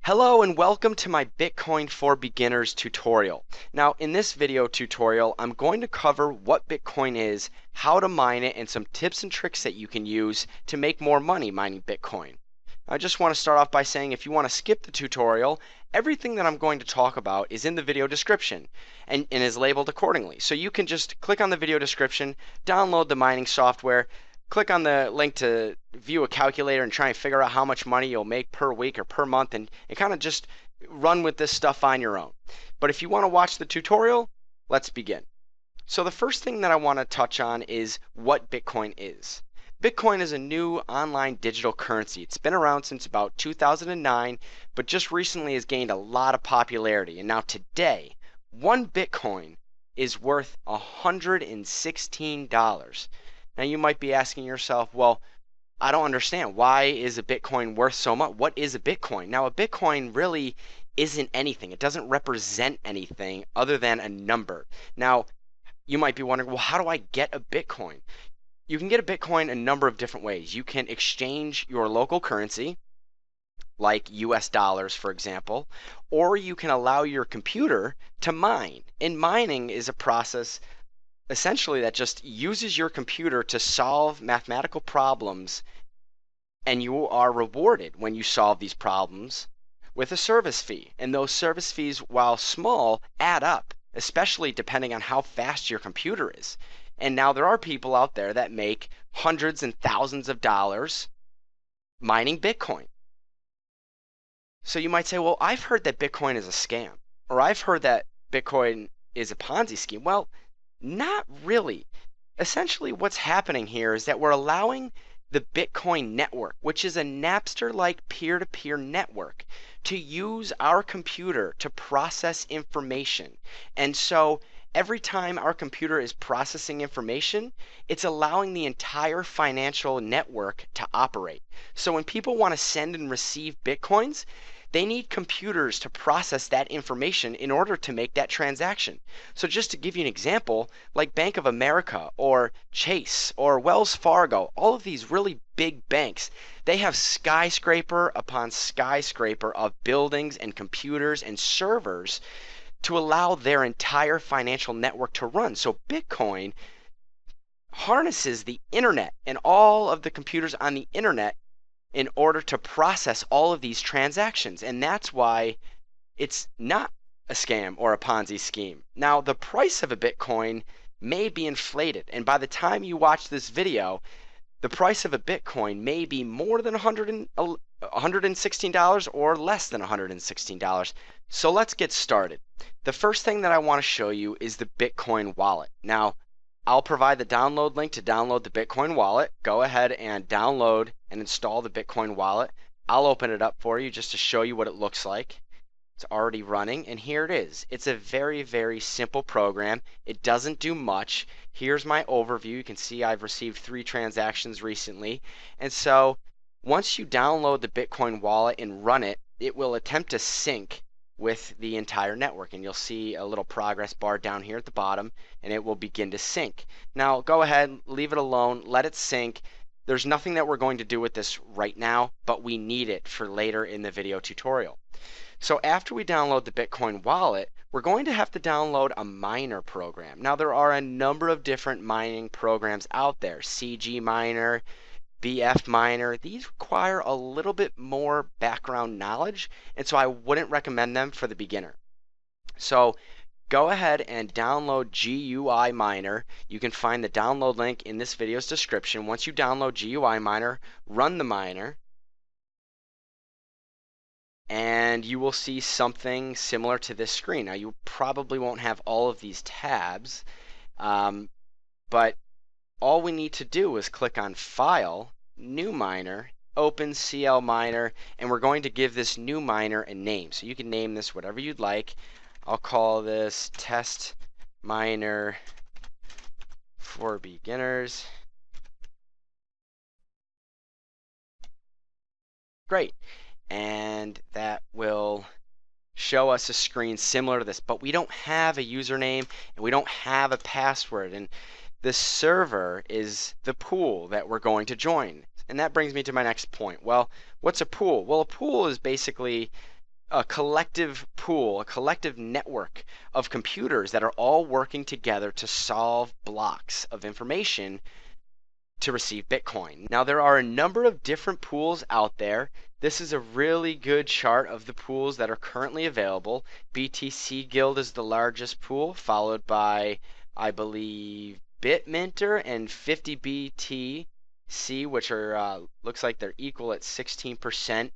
Hello and welcome to my Bitcoin for Beginners tutorial. Now in this video tutorial I'm going to cover what Bitcoin is, how to mine it, and some tips and tricks that you can use to make more money mining Bitcoin. I just want to start off by saying if you want to skip the tutorial, everything that I'm going to talk about is in the video description and is labeled accordingly. So you can just click on the video description, download the mining software, click on the link to view a calculator and try and figure out how much money you'll make per week or per month and kind of just run with this stuff on your own. But if you want to watch the tutorial, let's begin. So the first thing that I want to touch on is what Bitcoin is. Bitcoin is a new online digital currency. It's been around since about 2009, but just recently has gained a lot of popularity. And now today, one Bitcoin is worth $116. Now you might be asking yourself, well, I don't understand. Why is a Bitcoin worth so much? What is a Bitcoin? Now a Bitcoin really isn't anything. It doesn't represent anything other than a number. Now you might be wondering, well, how do I get a Bitcoin? You can get a Bitcoin a number of different ways. You can exchange your local currency, like US dollars, for example, or you can allow your computer to mine. And mining is a process essentially that just uses your computer to solve mathematical problems, and you are rewarded when you solve these problems with a service fee. And those service fees, while small, add up, especially depending on how fast your computer is. And now there are people out there that make hundreds and thousands of dollars mining Bitcoin. So you might say, well, I've heard that Bitcoin is a scam, or I've heard that Bitcoin is a Ponzi scheme. Well, not really. Essentially what's happening here is that we're allowing the Bitcoin network, which is a Napster-like peer-to-peer network, to use our computer to process information. And so every time our computer is processing information, it's allowing the entire financial network to operate. So when people want to send and receive Bitcoins, they need computers to process that information in order to make that transaction. So just to give you an example, like Bank of America or Chase or Wells Fargo, all of these really big banks, they have skyscraper upon skyscraper of buildings and computers and servers to allow their entire financial network to run. So Bitcoin harnesses the internet and all of the computers on the internet in order to process all of these transactions. And that's why it's not a scam or a Ponzi scheme. Now, the price of a Bitcoin may be inflated. And by the time you watch this video, the price of a Bitcoin may be more than $116 or less than $116. So let's get started. The first thing that I want to show you is the Bitcoin wallet. Now, I'll provide the download link to download the Bitcoin wallet. Go ahead and download and install the Bitcoin wallet. I'll open it up for you just to show you what it looks like. It's already running, and here it is. It's a very, very simple program. It doesn't do much. Here's my overview. You can see I've received 3 transactions recently. And so once you download the Bitcoin wallet and run it, it will attempt to sync with the entire network, and you'll see a little progress bar down here at the bottom, and it will begin to sync. Now go ahead, leave it alone, let it sync. There's nothing that we're going to do with this right now, but we need it for later in the video tutorial. So after we download the Bitcoin wallet, we're going to have to download a miner program. Now there are a number of different mining programs out there, CG Miner, BF Miner. These require a little bit more background knowledge, and so I wouldn't recommend them for the beginner. So go ahead and download GUI Miner. You can find the download link in this video's description. Once you download GUI Miner, run the miner, and you will see something similar to this screen. Now you probably won't have all of these tabs, but all we need to do is click on File, New Miner, Open CL Miner, and we're going to give this new miner a name. So you can name this whatever you'd like. I'll call this Test Miner for Beginners. Great. And that will show us a screen similar to this, but we don't have a username and we don't have a password, and the server is the pool that we're going to join. And that brings me to my next point. Well, what's a pool? Well, a pool is basically a collective pool, a collective network of computers that are all working together to solve blocks of information to receive Bitcoin. Now, there are a number of different pools out there. This is a really good chart of the pools that are currently available. BTC Guild is the largest pool, followed by, I believe, Bitminter and 50BTC, which are looks like they're equal at 16%.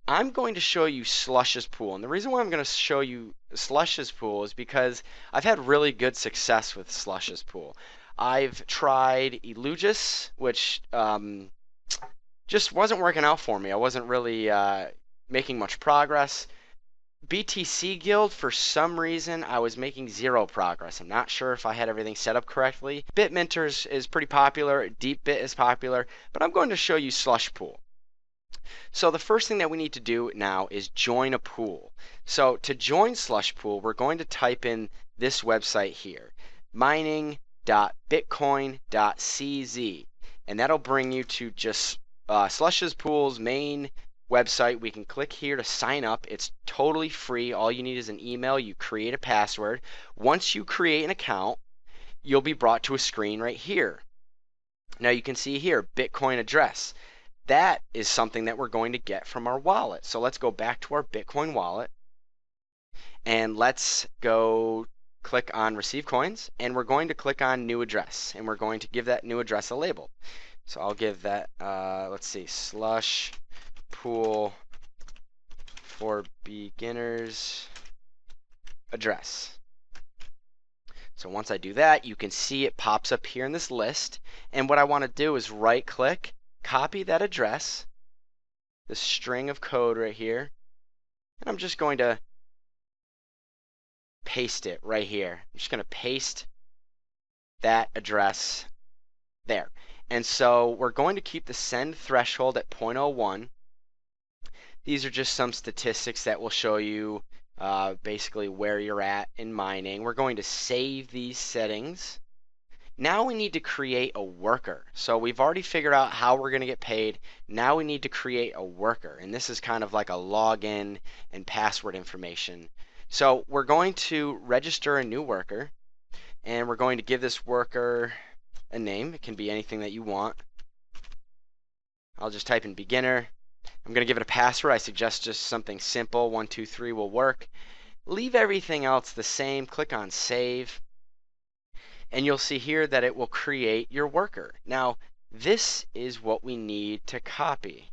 I'm going to show you Slush's pool, and the reason why I'm going to show you Slush's pool is because I've had really good success with Slush's pool. I've tried Elugis, which just wasn't working out for me. I wasn't really making much progress. BTC Guild, for some reason, I was making zero progress. I'm not sure if I had everything set up correctly. Bitminter is pretty popular. DeepBit is popular, but I'm going to show you Slush Pool. So the first thing that we need to do now is join a pool. So to join Slush Pool, we're going to type in this website here, mining.bitcoin.cz, and that'll bring you to just Slush's Pool's main website. We can click here to sign up. It's totally free. All you need is an email. You create a password. Once you create an account, you'll be brought to a screen right here. Now you can see here, Bitcoin address. That is something that we're going to get from our wallet. So let's go back to our Bitcoin wallet and let's go click on receive coins, and we're going to click on new address, and we're going to give that new address a label. So I'll give that, let's see, Slush Pool for beginners address. So once I do that, you can see it pops up here in this list, and what I want to do is right click, copy that address, the string of code right here, and I'm just going to paste it right here. I'm just going to paste that address there. And so we're going to keep the send threshold at 0.01. These are just some statistics that will show you basically where you're at in mining. We're going to save these settings. Now we need to create a worker. So we've already figured out how we're going to get paid. Now we need to create a worker. And this is kind of like a login and password information. So we're going to register a new worker, and we're going to give this worker a name. It can be anything that you want. I'll just type in beginner. I'm going to give it a password. I suggest just something simple. 123 will work. Leave everything else the same. Click on save. And you'll see here that it will create your worker. Now, this is what we need to copy.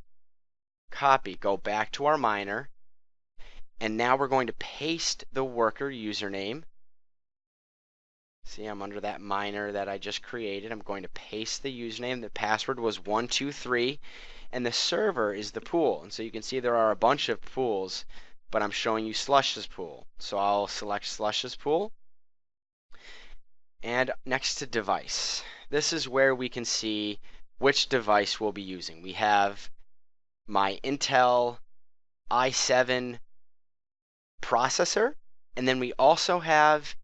Copy, go back to our miner, and now we're going to paste the worker username. See, I'm under that miner that I just created. I'm going to paste the username. The password was 123, and the server is the pool. And so you can see there are a bunch of pools, but I'm showing you Slush's pool. So I'll select Slush's pool. And next to device, this is where we can see which device we'll be using. We have my Intel i7 processor, and then we also have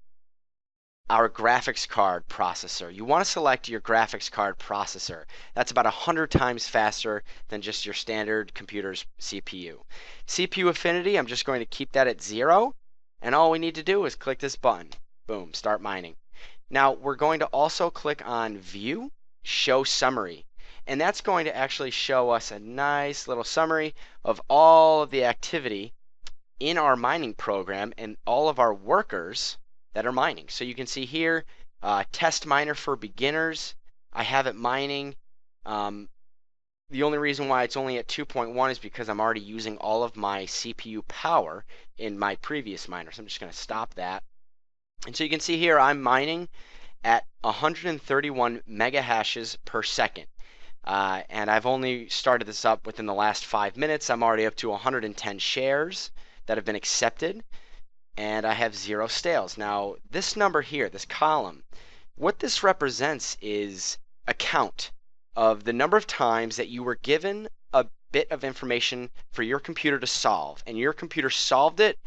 our graphics card processor. You want to select your graphics card processor. That's about 100 times faster than just your standard computer's CPU. CPU affinity, I'm just going to keep that at 0, and all we need to do is click this button. Boom, start mining. Now we're going to also click on View, Show Summary, and that's going to actually show us a nice little summary of all of the activity in our mining program and all of our workers that are mining. So you can see here, test miner for beginners. I have it mining. The only reason why it's only at 2.1 is because I'm already using all of my CPU power in my previous miner. So I'm just going to stop that. And so you can see here I'm mining at 131 mega hashes per second. And I've only started this up within the last 5 minutes. I'm already up to 110 shares that have been accepted, and I have 0 stales. Now this number here, this column, what this represents is a count of the number of times that you were given a bit of information for your computer to solve, and your computer solved it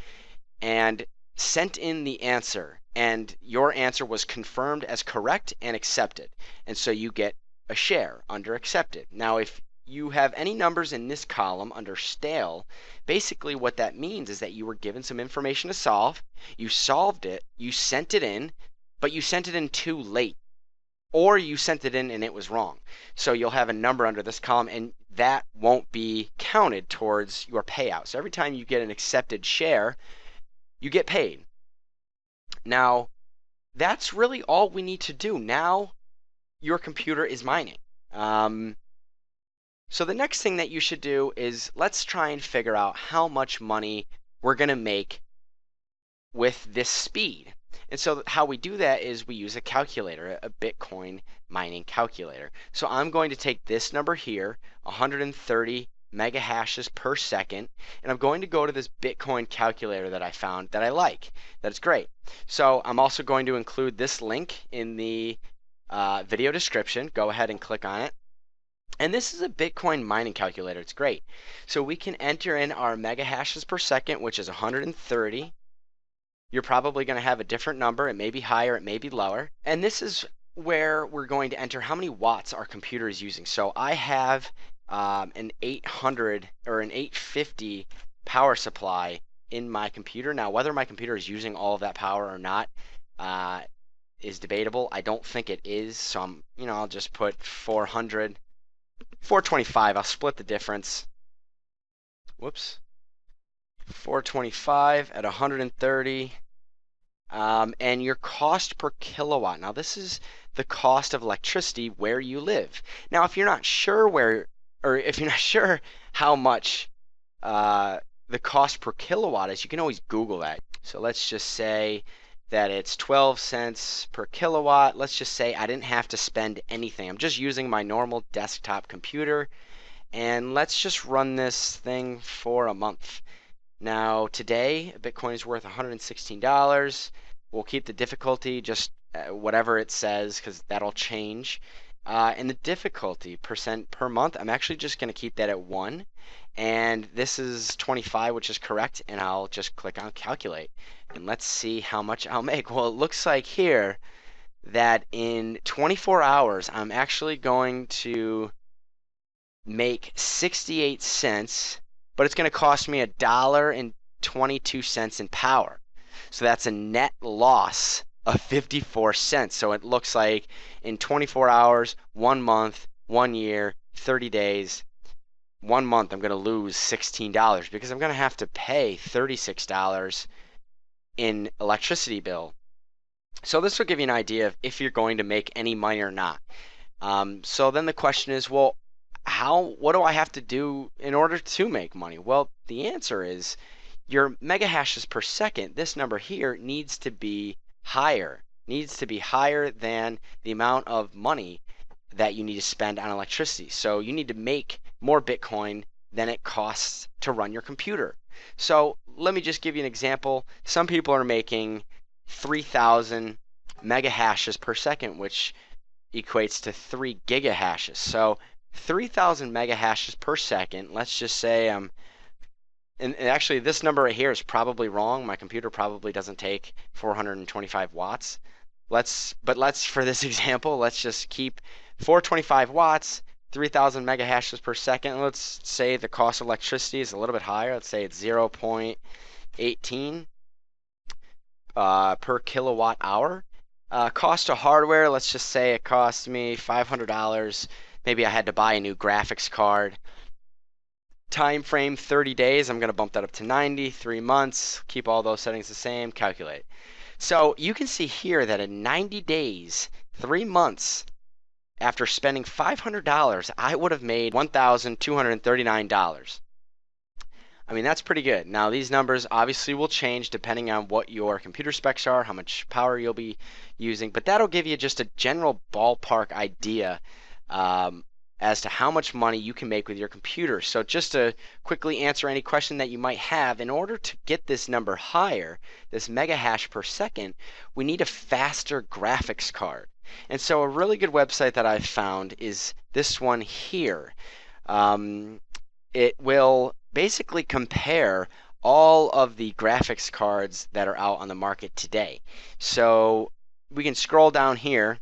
and sent in the answer, and your answer was confirmed as correct and accepted, and so you get a share under accepted. Now if you have any numbers in this column under stale, basically what that means is that you were given some information to solve, you solved it, you sent it in, but you sent it in too late, or you sent it in and it was wrong. So you'll have a number under this column, and that won't be counted towards your payout. So every time you get an accepted share, you get paid. Now, that's really all we need to do. Now, your computer is mining. So the next thing that you should do is let's try and figure out how much money we're going to make with this speed. And so how we do that is we use a calculator, a Bitcoin mining calculator. So I'm going to take this number here, 130 mega hashes per second, and I'm going to go to this Bitcoin calculator that I found that I like. That's great. So I'm also going to include this link in the video description. Go ahead and click on it. And this is a Bitcoin mining calculator. It's great. So we can enter in our mega hashes per second, which is 130. You're probably going to have a different number. It may be higher, it may be lower. And this is where we're going to enter how many watts our computer is using. So I have an 800 or an 850 power supply in my computer. Now, whether my computer is using all of that power or not is debatable. I don't think it is. So I'll just put 425. I'll split the difference. Whoops. 425 at 130. And your cost per kilowatt. Now, this is the cost of electricity where you live. Now, if you're not sure if you're not sure how much the cost per kilowatt is, you can always Google that. So let's just say that it's 12 cents per kilowatt. Let's just say I didn't have to spend anything. I'm just using my normal desktop computer. And let's just run this thing for a month. Now, today, Bitcoin is worth $116. We'll keep the difficulty just whatever it says, because that'll change. And the difficulty percent per month, I'm actually just going to keep that at 1. And this is 25, which is correct. And I'll just click on calculate. And let's see how much I'll make. Well, it looks like here that in 24 hours, I'm actually going to make 68 cents. But it's going to cost me $1.22 in power. So that's a net loss of 54 cents. So it looks like in 24 hours, 1 month, 1 year, 30 days, 1 month, I'm going to lose $16 because I'm going to have to pay $36 in electricity bill. So this will give you an idea of if you're going to make any money or not. So then the question is, well, what do I have to do in order to make money? Well, the answer is your mega hashes per second, this number here needs to be higher. Needs to be higher than the amount of money that you need to spend on electricity. So you need to make more Bitcoin than it costs to run your computer. So let me just give you an example. Some people are making 3,000 mega hashes per second, which equates to 3 gigahashes. So 3,000 mega hashes per second. Let's just say and actually this number right here is probably wrong. My computer probably doesn't take 425 watts. For this example, let's just keep 425 watts, 3,000 mega hashes per second. Let's say the cost of electricity is a little bit higher. Let's say it's 0.18 per kilowatt hour. Cost of hardware, let's just say it cost me $500. Maybe I had to buy a new graphics card. Time frame 30 days. I'm going to bump that up to 90, 3 months. Keep all those settings the same. Calculate. So you can see here that in 90 days, 3 months, after spending $500, I would have made $1,239. I mean, that's pretty good. Now, these numbers obviously will change depending on what your computer specs are, how much power you'll be using, but that'll give you just a general ballpark idea as to how much money you can make with your computer. So just to quickly answer any question that you might have, in order to get this number higher, this mega hash per second, we need a faster graphics card. And so a really good website that I've found is this one here. It will basically compare all of the graphics cards that are out on the market today. So we can scroll down here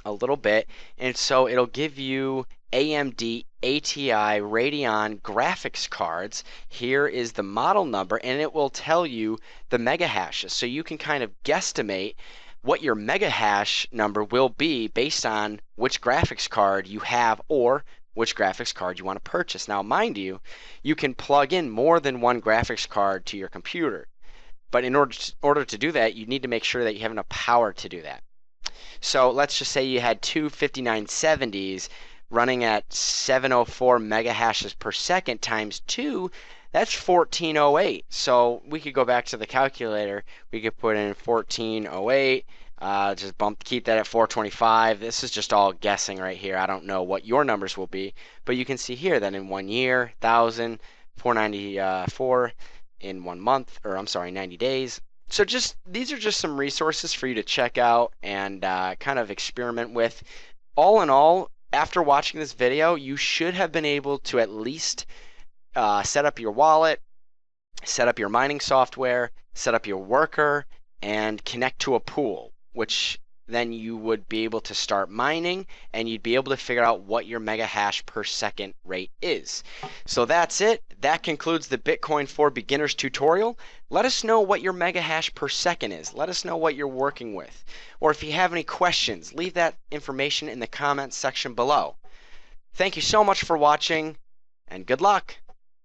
a little bit, and so it'll give you AMD ATI Radeon graphics cards. Here is the model number, and it will tell you the mega hashes. So you can kind of guesstimate what your mega hash number will be based on which graphics card you have or which graphics card you want to purchase. Now, mind you, you can plug in more than one graphics card to your computer. But in order to do that, you need to make sure that you have enough power to do that. So let's just say you had two 5970s running at 704 mega hashes per second times 2, that's 1408. So we could go back to the calculator. We could put in 1408, just keep that at 425. This is just all guessing right here. I don't know what your numbers will be, but you can see here that in 1 year, 1,000, 494 in 1 month, or I'm sorry, 90 days. So these are just some resources for you to check out and kind of experiment with. All in all, after watching this video, you should have been able to at least set up your wallet, set up your mining software, set up your worker, and connect to a pool, which then you would be able to start mining and you'd be able to figure out what your mega hash per second rate is. So that's it. That concludes the Bitcoin for Beginners tutorial. Let us know what your mega hash per second is. Let us know what you're working with. Or if you have any questions, leave that information in the comments section below. Thank you so much for watching, and good luck.